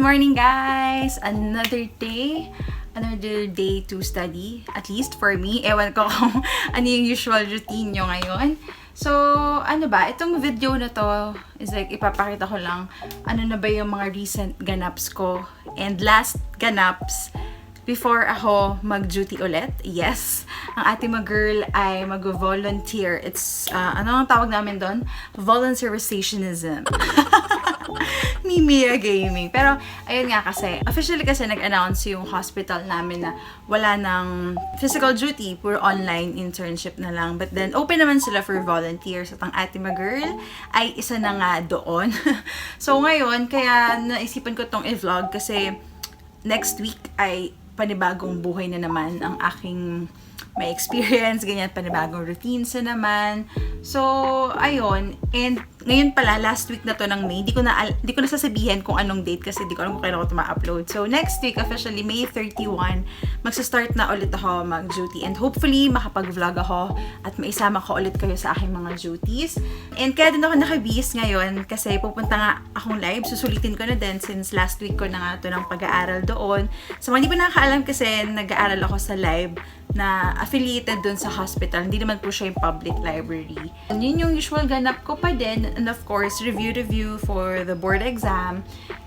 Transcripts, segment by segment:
Morning guys! Another day to study, at least for me. Ewan ko kung ano yung usual routine nyo ngayon. So, itong video na to is like ipapakita ko lang ano na ba yung mga recent ganaps ko and last ganaps before ako mag-duty ulit. Yes, ang ate mo girl ay mag-volunteer. It's, ano ang tawag namin doon? Volunteerizationism. Mimia Gaming. Pero, ayun nga kasi, officially kasi nag-announce yung hospital namin na wala ng physical duty, pure online internship na lang. But then, open naman sila for volunteers. At ang ate mo girl ay isa na nga doon. So, ngayon, kaya naisipan ko tong i-vlog kasi next week ay panibagong buhay na naman ang aking may experience, ganyan, panibagong routines na naman. So, ayun. And ngayon pala, last week na to ng May, di ko na sasabihin kung anong date kasi di ko alam kung kailan ko ito ma-upload. So, next week, officially, May 31, magsa-start na ulit ako mag-duty. And hopefully, makapag-vlog ako at maisama ko ulit kayo sa aking mga duties. And kaya din ako nakabihis ngayon kasi pupunta nga akong live. Susulitin ko na din since last week ko na nga ito ng pag-aaral doon. So, hindi pa nakakaalam kasi nag-aaral ako sa live na affiliated dun sa hospital. Hindi naman po siya yung public library. And yun yung usual ganap ko pa din. And of course, review for the board exam.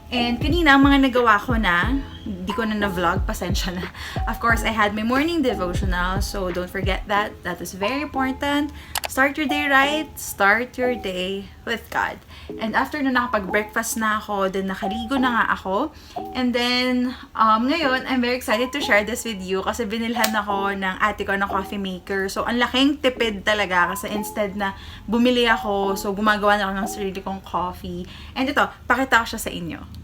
And kanina, ang mga nagawa ko na, hindi ko na na-vlog, pasensya na. Of course, I had my morning devotional, so don't forget that. That is very important. Start your day right. Start your day with God. And after na nakapag-breakfast na ako, then nakaligo na nga ako. And then, ngayon, I'm very excited to share this with you kasi binilhan ako ng ate ko ng coffee maker. So, ang laking tipid talaga kasi instead na bumili ako, so gumagawa na ako ng sarili kong coffee. And ito, pakita ko siya sa inyo.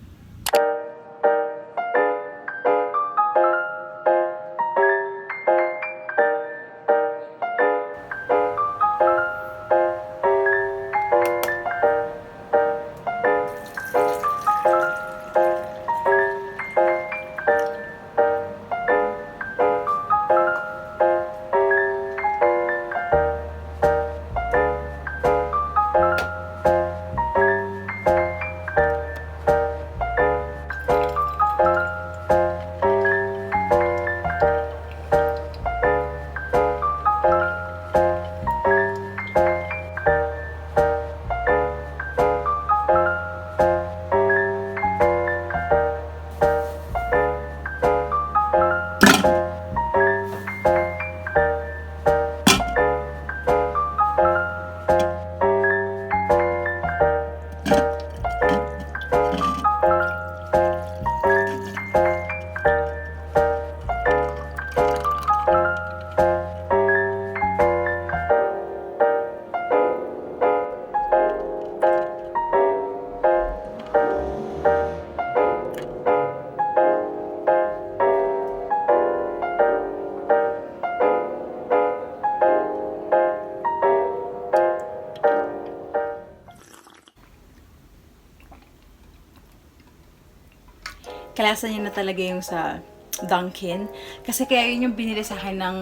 Kalasa niya na talaga yung sa Dunkin. Kasi kaya yun yung binili sa akin ng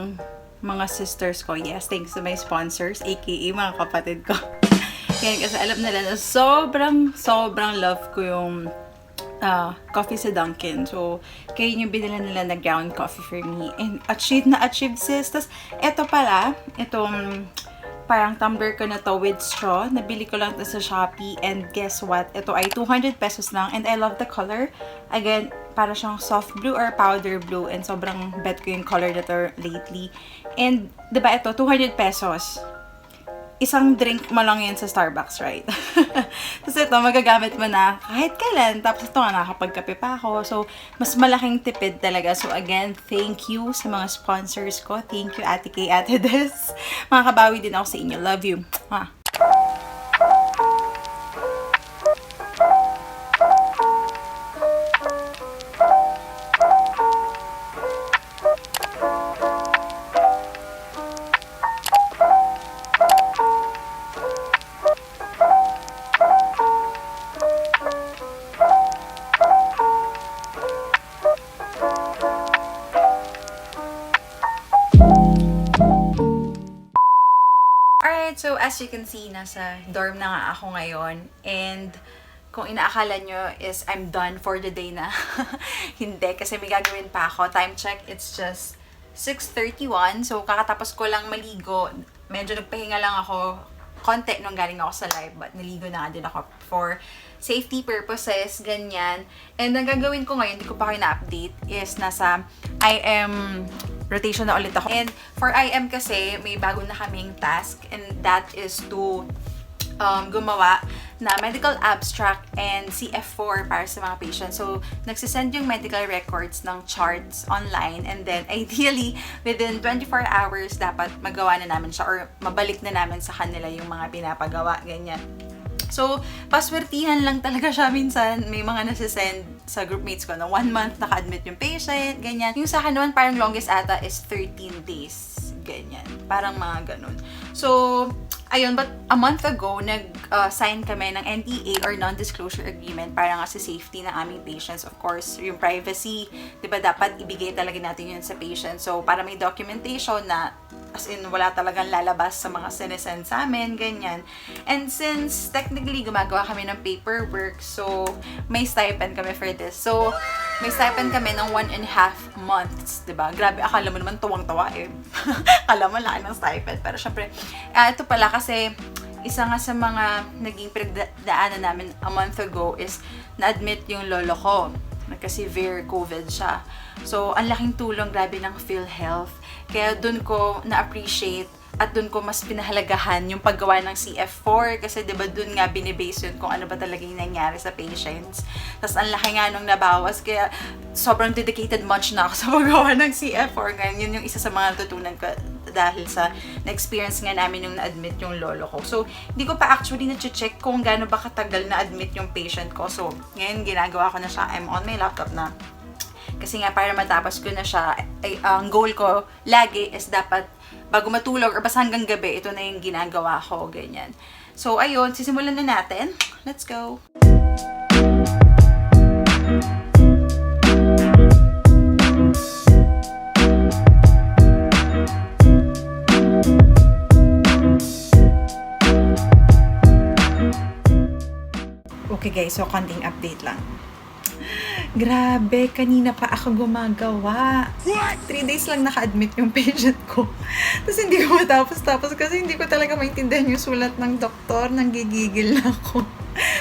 mga sisters ko. Yes, thanks to my sponsors, aka mga kapatid ko. Kaya kasi alam nila na sobrang love ko yung coffee sa Dunkin. So, kaya yun yung binili nila na ground coffee for me. And achieved sis. Tapos, eto pala, itong parang tumbler ko na to with straw. Nabili ko lang to sa Shopee. And guess what? Ito ay 200 pesos lang. And I love the color. Again, para siyang soft blue or powder blue. And sobrang bet ko yung color na to lately. And, diba ito, 200 pesos. Isang drink mo lang yan sa Starbucks, right? Tapos ito, magagamit mo na kahit kailan. Tapos ito nga, nakakapagkape pa ako. So, mas malaking tipid talaga. So, again, thank you sa mga sponsors ko. Thank you, Ate Kay, Ate Des. Makakabawi din ako sa inyo. Love you. Ha. you can see, nasa dorm na nga ako ngayon. And kung inaakala nyo is I'm done for the day na, hindi. Kasi may gagawin pa ako. Time check, it's just 6:31. So, kakatapos ko lang maligo. Medyo nagpahinga lang ako konti nung galing ako sa live. But naligo na nga din ako for safety purposes, ganyan. And ang gagawin ko ngayon, hindi ko pa kayo na-update, is nasa IM rotation na ulit ako. And for IM kasi, may bago na kaming task. And that is to gumawa na medical abstract and CF4 para sa mga patients. So, nagsisend yung medical records ng charts online, and then ideally, within 24 hours, dapat magawa na namin siya or mabalik na namin sa kanila yung mga pinapagawa, ganyan. So, paswertihan lang talaga siya minsan. May mga nasisend sa groupmates ko na 1 month naka-admit yung patient, ganyan. Yung sa akin naman, parang longest ata is 13 days, ganyan. Parang mga ganun. So, ayun, but a month ago, nag-sign kami ng NDA or non-disclosure agreement para nga sa safety ng aming patients. Of course, yung privacy, di ba, dapat ibigay talaga natin yun sa patient. So, para may documentation na, as in, wala talagang lalabas sa mga sinesend sa amin, ganyan. And since, technically, gumagawa kami ng paperwork, so, may stipend kami for this. So, may stipend kami ng 1.5 months, di ba? Grabe, akala mo naman tuwang-tawa eh. Akala mo laki ng stipend. Pero syempre, ito pala kasi, isa nga sa mga naging pinagdaanan namin a month ago is na-admit yung lolo ko. Nagka-severe COVID siya. So, ang laking tulong, grabe, ng PhilHealth. Kaya dun ko na-appreciate at dun ko mas pinahalagahan yung paggawa ng CF4 kasi diba dun nga binibase yun kung ano ba talaga yung nangyari sa patients. Tapos ang laki nga nung nabawas, kaya sobrang dedicated much na ako sa paggawa ng CF4. Ngayon, yun yung isa sa mga natutunan ko dahil sa na-experience nga namin yung na-admit yung lolo ko. So, hindi ko pa actually na-check kung gaano ba katagal na-admit yung patient ko. So, ngayon ginagawa ko na siya. I'm on my laptop na. Kasi nga, para matapos ko na siya, ang goal ko lagi is dapat bago matulog or basta hanggang gabi, ito na yung ginagawa ko, ganyan. So, ayun, sisimulan na natin. Let's go! Okay guys, so konting update lang. Grabe, kanina pa ako gumagawa. 3 days lang naka-admit yung patient ko. Tapos hindi ko matapos-tapos kasi hindi ko talaga maintindihan yung sulat ng doktor. Nanggigigil na ako.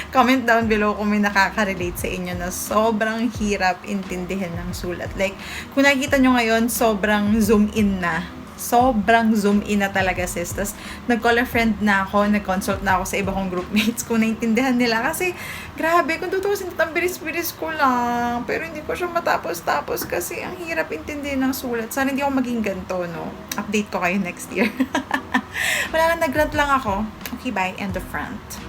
Comment down below kung may nakaka-relate sa inyo na sobrang hirap intindihin ng sulat. Like, kung nakikita nyo ngayon, sobrang zoom in na. Sobrang zoom in na talaga, sis. Tapos, nag-call a friend na ako, nag-consult na ako sa iba kong groupmates kung naintindihan nila. Kasi, grabe, kung tutusin, ang bilis-bilis ko lang. Pero hindi ko siya matapos-tapos kasi ang hirap intindihin ng sulat. Sana hindi ako maging ganito, no? Update ko kayo next year. Wala lang, nag-rant lang ako. Okay, bye. End of rant.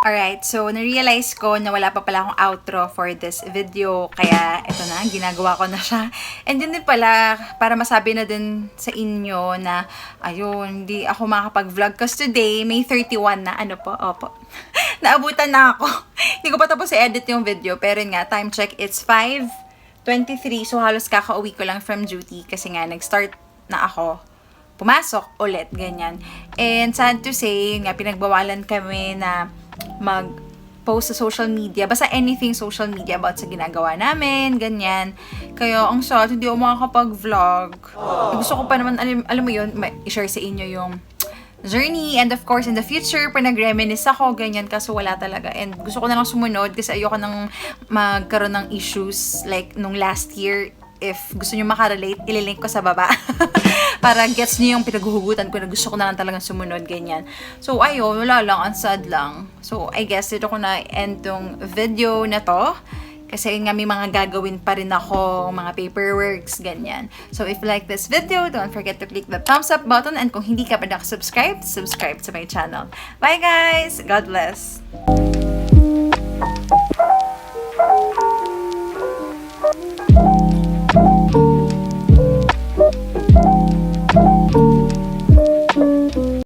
Alright, so na-realize ko na wala pa pala akong outro for this video. Kaya ito na, ginagawa ko na siya. And yun din pala, para masabi na din sa inyo na, ayun, hindi ako makakapag-vlog. Kasi today, May 31 na, ano po, opo. Naabutan na ako. Hindi ko pa tapos i-edit yung video. Pero yun nga, time check, it's 5:23. So halos kakauwi ko lang from duty. Kasi nga, nag-start na ako pumasok ulit, ganyan. And sad to say, nga pinagbawalan kami na mag-post sa social media, basta anything social media about sa ginagawa namin, ganyan. Kaya ang sad, hindi ako makakapag-vlog. Gusto ko pa naman, alam mo yun, i-share sa inyo yung journey, and of course in the future pa nag-reminisce ako, ganyan, kaso wala talaga, and gusto ko na lang sumunod kasi ayoko nang magkaroon ng issues like nung last year. If gusto nyo makarelate, ililink ko sa baba para gets nyo yung pinaghuhugutan ko na gusto ko na lang talagang sumunod, ganyan. So ayun, wala lang, ang sad lang. So I guess dito ko na end tong video na to. Kasi nga may mga gagawin pa rin ako, mga paperworks, ganyan. So if you like this video, don't forget to click the thumbs up button. And kung hindi ka pa nakasubscribe, subscribe to my channel. Bye guys! God bless!